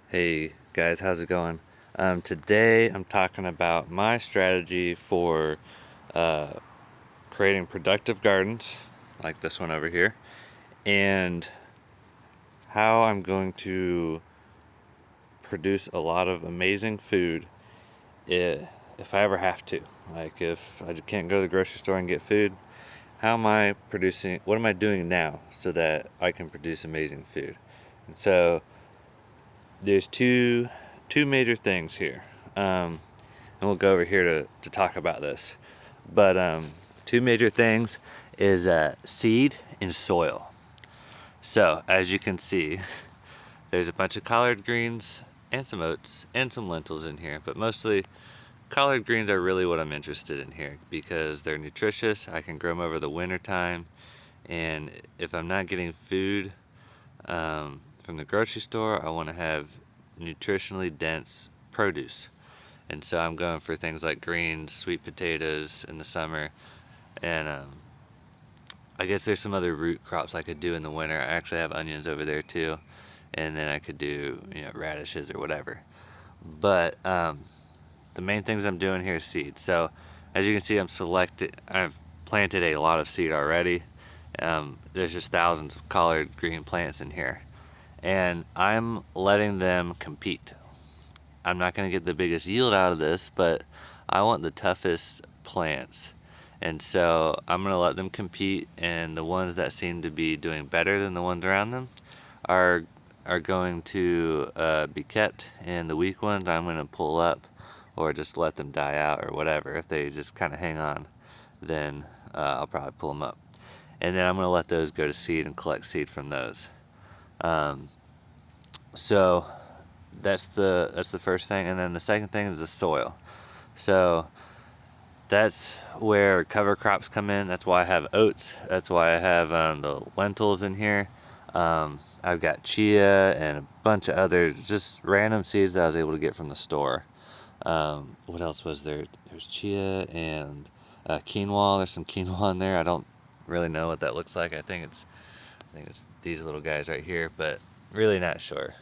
Hey guys, how's it going? Today I'm talking about my strategy for uh, creating productive gardens, like this one over here, and how I'm going to produce a lot of amazing food if I ever have to. Like if I just can't go to the grocery store and get food, how am I producing, what am I doing now so that I can produce amazing food? And so there's two major things here. And we'll go over here to talk about this. But two major things is seed and soil. So as you can see, there's a bunch of collard greens and some oats and some lentils in here, but mostly collard greens are really what I'm interested in here because they're nutritious. I can grow them over the winter time, and if I'm not getting food from the grocery store, I want to have nutritionally dense produce. And so I'm going for things like greens, sweet potatoes in the summer, and I guess there's some other root crops I could do in the winter. I actually have onions over there too, and then I could do radishes or whatever. But the main things I'm doing here is seed. So as you can see, I've planted a lot of seed already. There's just thousands of collard green plants in here, and I'm letting them compete. I'm not going to get the biggest yield out of this, but I want the toughest plants. And so I'm going to let them compete, and the ones that seem to be doing better than the ones around them are going to be kept, and the weak ones I'm going to pull up or just let them die out or whatever. If they just kind of hang on, then I'll probably pull them up. And then I'm going to let those go to seed and collect seed from those. Um, so that's the first thing, and then the second thing is the soil. So that's where cover crops come in. That's why I have oats. That's why I have the lentils in here. I've got chia and a bunch of other just random seeds that I was able to get from the store. What else was there? There's chia and quinoa. There's some quinoa in there. I don't really know what that looks like. I think it's these little guys right here, but really not sure.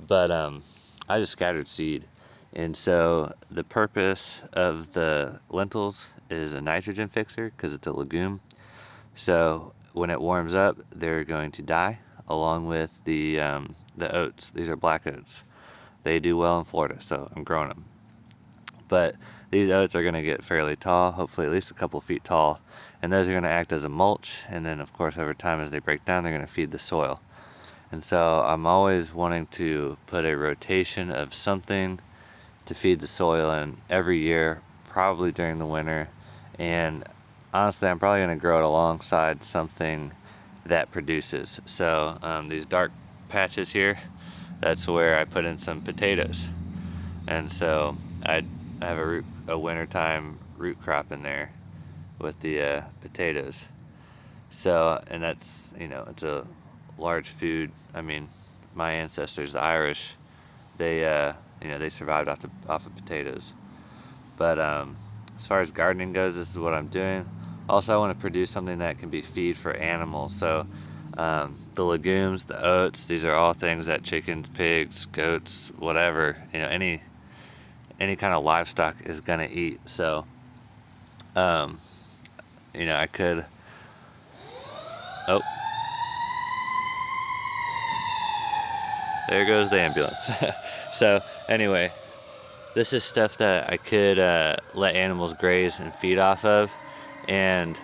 But I just scattered seed. And so the purpose of the lentils is a nitrogen fixer because it's a legume. So when it warms up, they're going to die along with the oats. These are black oats. They do well in Florida, so I'm growing them. But these oats are going to get fairly tall, hopefully at least a couple feet tall. And those are going to act as a mulch. And then, of course, over time as they break down, they're going to feed the soil. And so I'm always wanting to put a rotation of something to feed the soil in every year, probably during the winter. And honestly, I'm probably going to grow it alongside something that produces. So these dark patches here, that's where I put in some potatoes. And so I have a wintertime root crop in there with the potatoes. So, and that's, it's a large food. I mean, my ancestors, the Irish, they survived off of potatoes. But as far as gardening goes, this is what I'm doing. Also, I want to produce something that can be feed for animals. So the legumes, the oats, these are all things that chickens, pigs, goats, whatever, any kind of livestock is gonna eat. So, um, I could. Oh, there goes the ambulance. So anyway, this is stuff that I could let animals graze and feed off of, and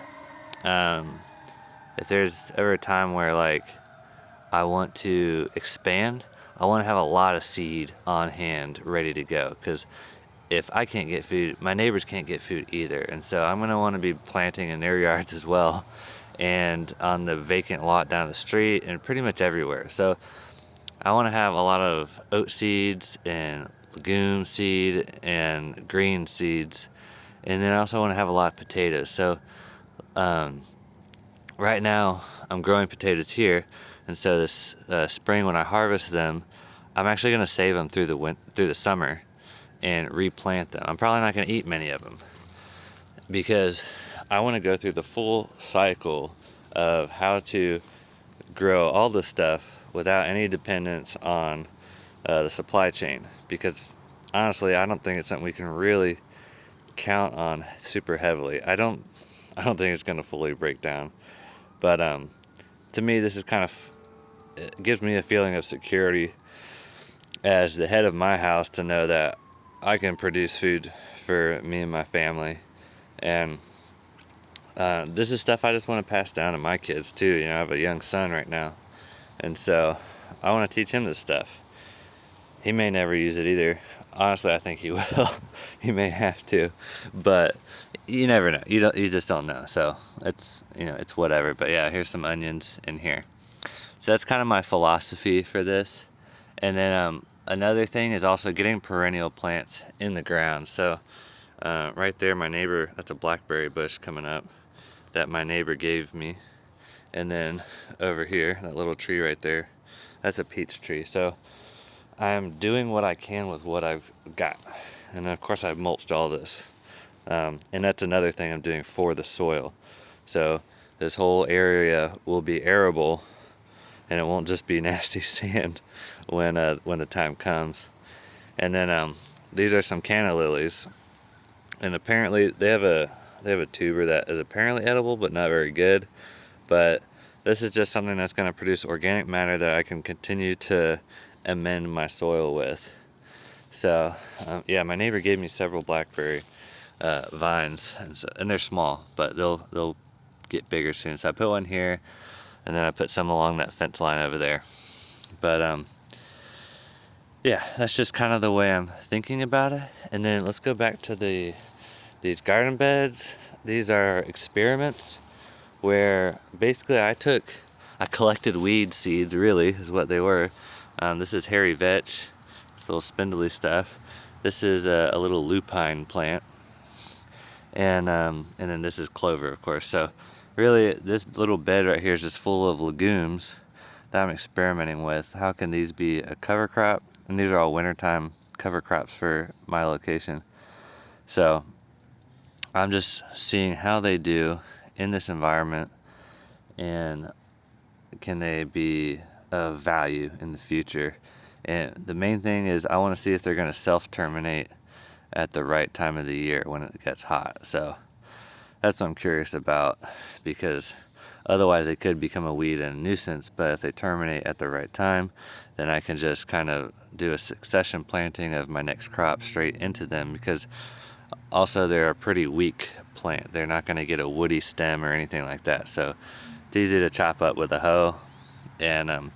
um, if there's ever a time where like I want to expand, I want to have a lot of seed on hand ready to go, because if I can't get food, my neighbors can't get food either. And so I'm going to want to be planting in their yards as well, and on the vacant lot down the street, and pretty much everywhere. So I want to have a lot of oat seeds and legume seed and green seeds, and then I also want to have a lot of potatoes. So um, right now I'm growing potatoes here, and so this spring when I harvest them, I'm actually going to save them through the summer and replant them. I'm probably not going to eat many of them because I want to go through the full cycle of how to grow all this stuff without any dependence on the supply chain, because honestly I don't think it's something we can really count on super heavily. I don't think it's going to fully break down, but to me this is kind of, it gives me a feeling of security as the head of my house to know that I can produce food for me and my family. And this is stuff I just want to pass down to my kids too. You know, I have a young son right now, and so I want to teach him this stuff. He may never use it either. Honestly, I think he will. He may have to, but you never know. You just don't know. So it's, you know, it's whatever. But yeah, here's some onions in here. So that's kind of my philosophy for this. And then another thing is also getting perennial plants in the ground. So right there, my neighbor, that's a blackberry bush coming up that my neighbor gave me. And then over here, that little tree right there, that's a peach tree. So I'm doing what I can with what I've got. And of course I've mulched all this. And that's another thing I'm doing for the soil. So this whole area will be arable, and it won't just be nasty sand when the time comes. And then these are some canna lilies, and apparently they have a tuber that is apparently edible but not very good. But this is just something that's going to produce organic matter that I can continue to amend my soil with. So yeah, my neighbor gave me several blackberry vines, and they're small, but they'll get bigger soon. So I put one here, and then I put some along that fence line over there. But yeah, that's just kind of the way I'm thinking about it. And then let's go back to these garden beds. These are experiments where basically I collected weed seeds, really is what they were. This is hairy vetch, this little spindly stuff. This is a little lupine plant, and then this is clover, of course. So really this little bed right here is just full of legumes that I'm experimenting with. How can these be a cover crop? And these are all wintertime cover crops for my location. So I'm just seeing how they do in this environment, and can they be of value in the future. And the main thing is I want to see if they're going to self-terminate at the right time of the year when it gets hot. So that's what I'm curious about, because otherwise they could become a weed and a nuisance. But if they terminate at the right time, then I can just kind of do a succession planting of my next crop straight into them, because also they're a pretty weak plant. They're not going to get a woody stem or anything like that. So it's easy to chop up with a hoe, and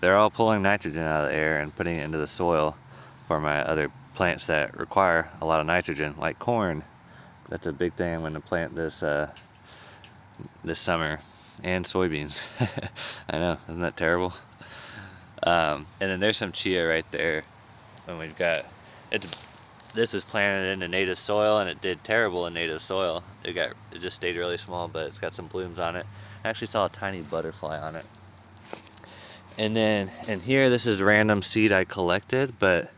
they're all pulling nitrogen out of the air and putting it into the soil for my other plants that require a lot of nitrogen, like corn. That's a big thing I'm going to plant this summer, and soybeans. I know, isn't that terrible? And then there's some chia right there, and we've got this is planted into native soil, and it did terrible in native soil. It just stayed really small, but it's got some blooms on it. I actually saw a tiny butterfly on it. And then in here, this is random seed I collected, but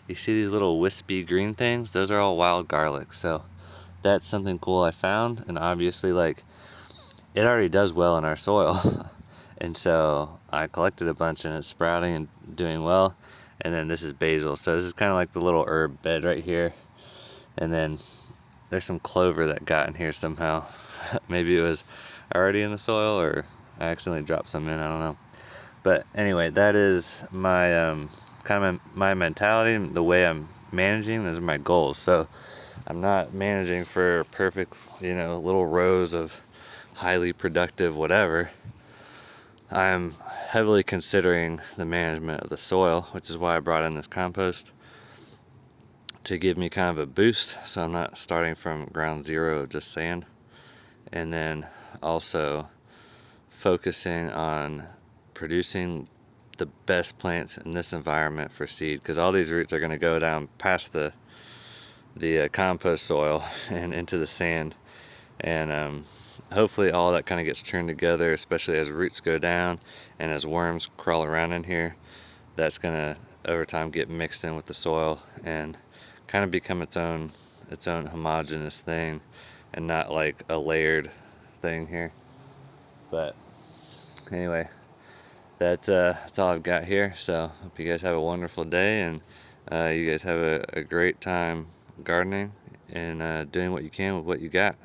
you see these little wispy green things? Those are all wild garlic. So that's something cool I found, and obviously like it already does well in our soil. And so I collected a bunch, and it's sprouting and doing well. And then this is basil. So this is kind of like the little herb bed right here. And then there's some clover that got in here somehow. Maybe it was already in the soil, or I accidentally dropped some in, I don't know. But anyway, that is my kind of my mentality, the way I'm managing. Those are my goals. So I'm not managing for perfect, little rows of highly productive whatever. I'm heavily considering the management of the soil, which is why I brought in this compost, to give me kind of a boost, so I'm not starting from ground zero of just sand. And then also focusing on producing the best plants in this environment for seed, because all these roots are going to go down past the compost soil and into the sand, and hopefully all that kind of gets turned together, especially as roots go down and as worms crawl around in here. That's going to over time get mixed in with the soil and kind of become its own homogeneous thing, and not like a layered thing here. But anyway, that's all I've got here. So hope you guys have a wonderful day, and you guys have a great time gardening and doing what you can with what you got.